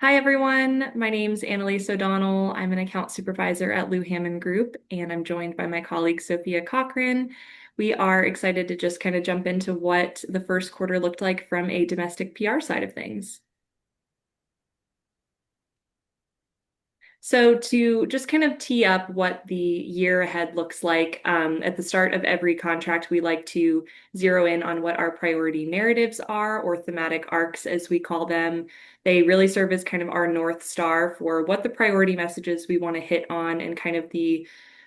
Hi, everyone. My name's Annalise O'Donnell. I'm an account supervisor at Hammond Group, and I'm joined by my colleague Sophia Cochran. We are excited to just kind of jump into what the first quarter looked like from a domestic PR side of things. So, to just kind of tee up what the year ahead looks like, at the start of every contract, we like to zero in on what our priority narratives are, or thematic arcs, as we call them. They really serve as kind of our North Star for what the priority messages we want to hit on and kind of the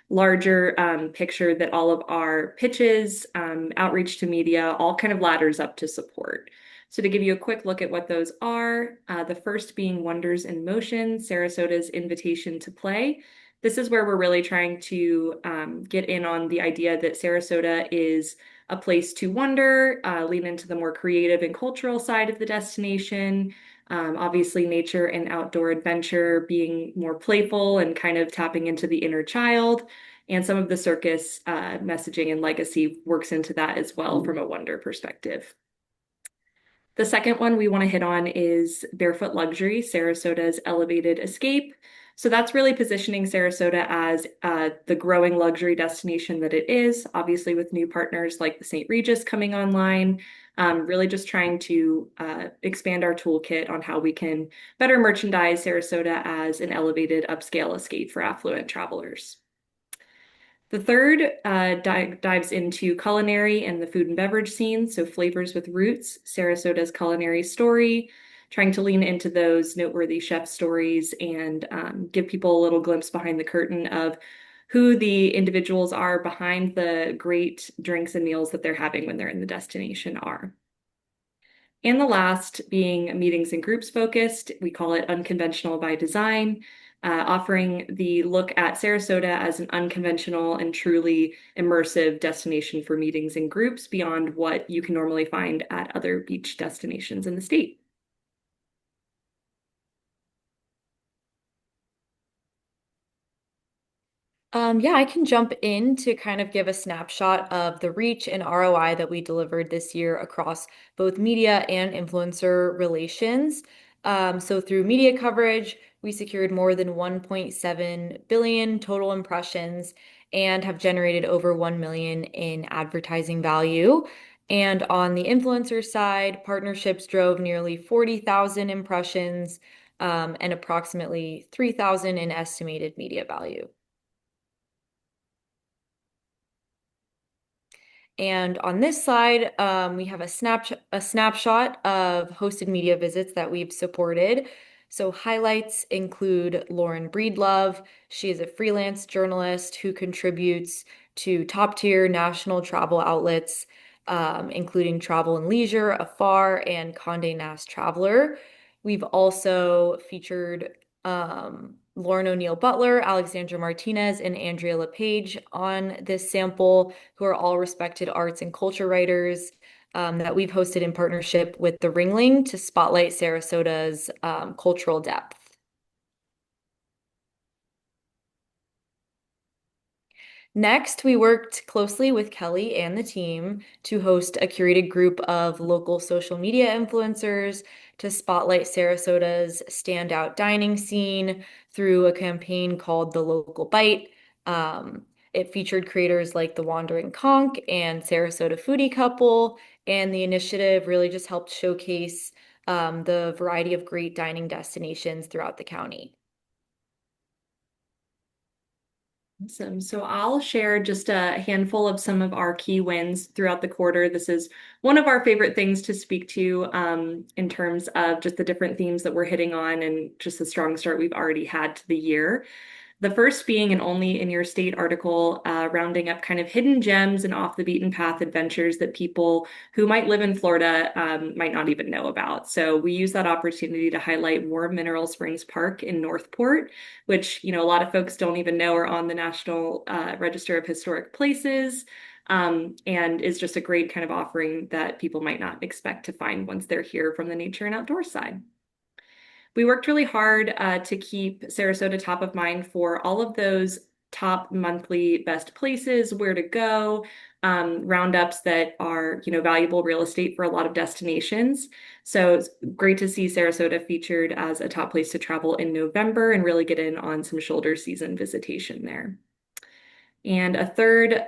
larger picture that all of our pitches, outreach to media, all kind of ladders up to support. So to give you a quick look at what those are, the first being Wonders in Motion, Sarasota's invitation to play. This is where we're really trying to get in on the idea that Sarasota is a place to wonder, lean into the more creative and cultural side of the destination. Obviously, nature and outdoor adventure being more playful and kind of tapping into the inner child. And some of the circus messaging and legacy works into that as well from a wonder perspective. The second one we want to hit on is Barefoot Luxury, Sarasota's elevated escape. So that's really positioning Sarasota as the growing luxury destination that it is, obviously with new partners like the St. Regis coming online, really just trying to expand our toolkit on how we can better merchandise Sarasota as an elevated upscale escape for affluent travelers. The third dives into culinary and the food and beverage scene, so flavors with roots, Sarasota's culinary story, trying to lean into those noteworthy chef stories and give people a little glimpse behind the curtain of who the individuals are behind the great drinks and meals that they're having when they're in the destination are. And the last being meetings and groups focused, we call it unconventional by design, offering the look at Sarasota as an unconventional and truly immersive destination for meetings and groups beyond what you can normally find at other beach destinations in the state. Yeah, I can jump in to kind of give a snapshot of the reach and ROI that we delivered this year across both media and influencer relations. So through media coverage, we secured more than 1.7 billion total impressions and have generated over 1 million in advertising value. And on the influencer side, partnerships drove nearly 40,000 impressions, and approximately 3,000 in estimated media value. And on this slide, we have a snapshot of hosted media visits that we've supported. So highlights include Lauren Breedlove. She is a freelance journalist who contributes to top-tier national travel outlets, including Travel and Leisure, Afar, and Condé Nast Traveler. We've also featured Lauren O'Neill Butler, Alexandra Martinez, and Andrea LePage on this sample, who are all respected arts and culture writers that we've hosted in partnership with the Ringling to spotlight Sarasota's cultural depth. Next, we worked closely with Kelly and the team to host a curated group of local social media influencers to spotlight Sarasota's standout dining scene through a campaign called The Local Bite. It featured creators like The Wandering Conch and Sarasota Foodie Couple, and the initiative really just helped showcase the variety of great dining destinations throughout the county. Awesome. So I'll share just a handful of some of our key wins throughout the quarter. This is one of our favorite things to speak to in terms of just the different themes that we're hitting on and just the strong start we've already had to the year. The first being an Only in Your State article, rounding up kind of hidden gems and off the beaten path adventures that people who might live in Florida might not even know about. So we use that opportunity to highlight Warm Mineral Springs Park in Northport, which, a lot of folks don't even know are on the National Register of Historic Places. And is just a great kind of offering that people might not expect to find once they're here from the nature and outdoor side. We worked really hard to keep Sarasota top of mind for all of those top monthly best places, where to go, roundups that are, valuable real estate for a lot of destinations. So it's great to see Sarasota featured as a top place to travel in November and really get in on some shoulder season visitation there. And a third,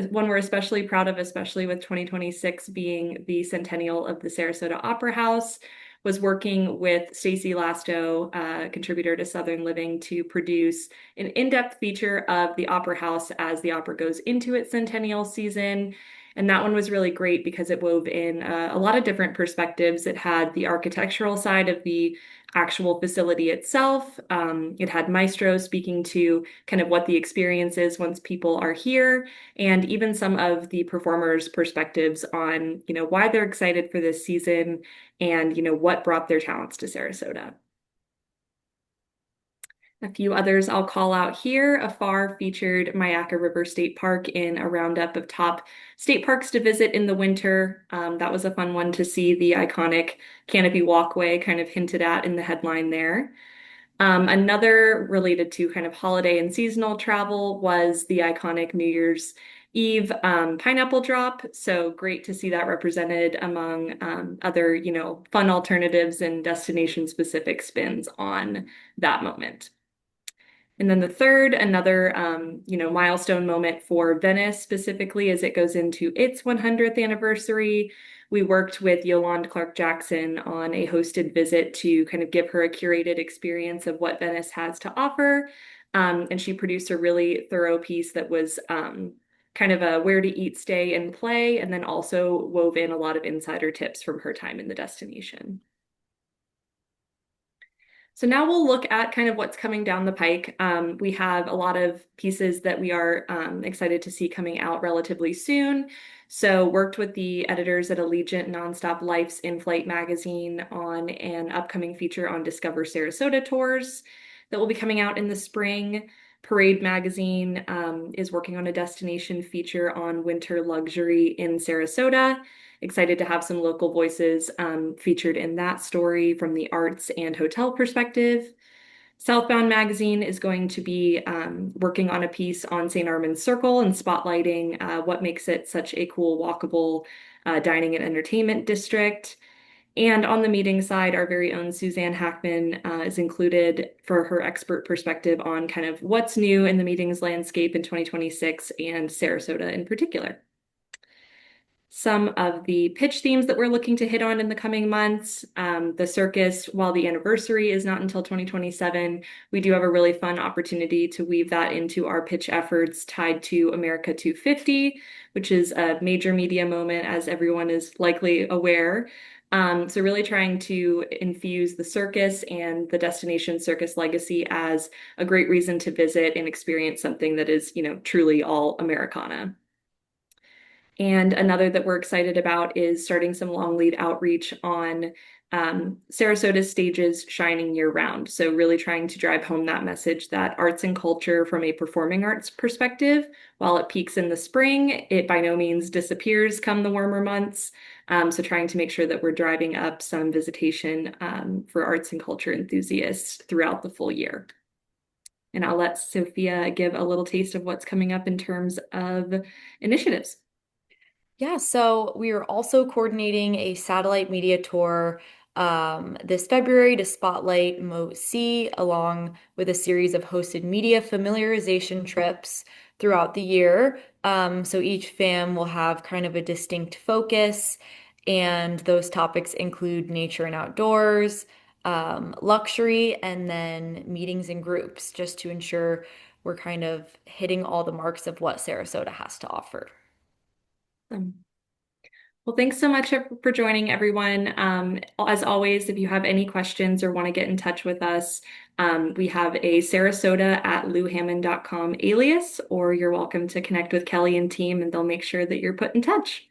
one we're especially proud of, especially with 2026 being the centennial of the Sarasota Opera House, was working with Stacy Lasto, contributor to Southern Living, to produce an in-depth feature of the Opera House as the opera goes into its centennial season. And that one was really great because it wove in a lot of different perspectives. It had the architectural side of the actual facility itself. It had maestro speaking to kind of what the experience is once people are here, and even some of the performers' perspectives on, why they're excited for this season and, what brought their talents to Sarasota. A few others I'll call out here. Afar featured Myakka River State Park in a roundup of top state parks to visit in the winter. That was a fun one to see the iconic canopy walkway kind of hinted at in the headline there. Another related to kind of holiday and seasonal travel was the iconic New Year's Eve pineapple drop. So great to see that represented among other, fun alternatives and destination specific spins on that moment. And then the third, another, milestone moment for Venice specifically as it goes into its 100th anniversary. We worked with Yolande Clark-Jackson on a hosted visit to kind of give her a curated experience of what Venice has to offer. And she produced a really thorough piece that was kind of a where to eat, stay, and play, and then also wove in a lot of insider tips from her time in the destination. So now we'll look at kind of what's coming down the pike. We have a lot of pieces that we are excited to see coming out relatively soon. So worked with the editors at Allegiant Nonstop Life's In-Flight magazine on an upcoming feature on Discover Sarasota tours that will be coming out in the spring. Parade magazine is working on a destination feature on winter luxury in Sarasota. Excited to have some local voices featured in that story from the arts and hotel perspective. Southbound Magazine is going to be working on a piece on St. Armand's Circle and spotlighting what makes it such a cool, walkable dining and entertainment district. And on the meeting side, our very own Suzanne Hackman is included for her expert perspective on kind of what's new in the meetings landscape in 2026 and Sarasota in particular. Some of the pitch themes that we're looking to hit on in the coming months. The circus, while the anniversary is not until 2027, we do have a really fun opportunity to weave that into our pitch efforts tied to America 250, which is a major media moment, as everyone is likely aware. So really trying to infuse the circus and the destination circus legacy as a great reason to visit and experience something that is, truly all Americana. And another that we're excited about is starting some long lead outreach on Sarasota's stages shining year round. So really trying to drive home that message that arts and culture from a performing arts perspective, while it peaks in the spring, it by no means disappears come the warmer months. So trying to make sure that we're driving up some visitation for arts and culture enthusiasts throughout the full year. And I'll let Sophia give a little taste of what's coming up in terms of initiatives. Yeah, so we are also coordinating a satellite media tour this February to spotlight Moat C, along with a series of hosted media familiarization trips throughout the year. So each fam will have kind of a distinct focus, and those topics include nature and outdoors, luxury, and then meetings and groups, just to ensure we're kind of hitting all the marks of what Sarasota has to offer. Well, thanks so much for joining, everyone. As always, if you have any questions or want to get in touch with us, we have a sarasota@louhammond.com alias, or you're welcome to connect with Kelly and team, and they'll make sure that you're put in touch.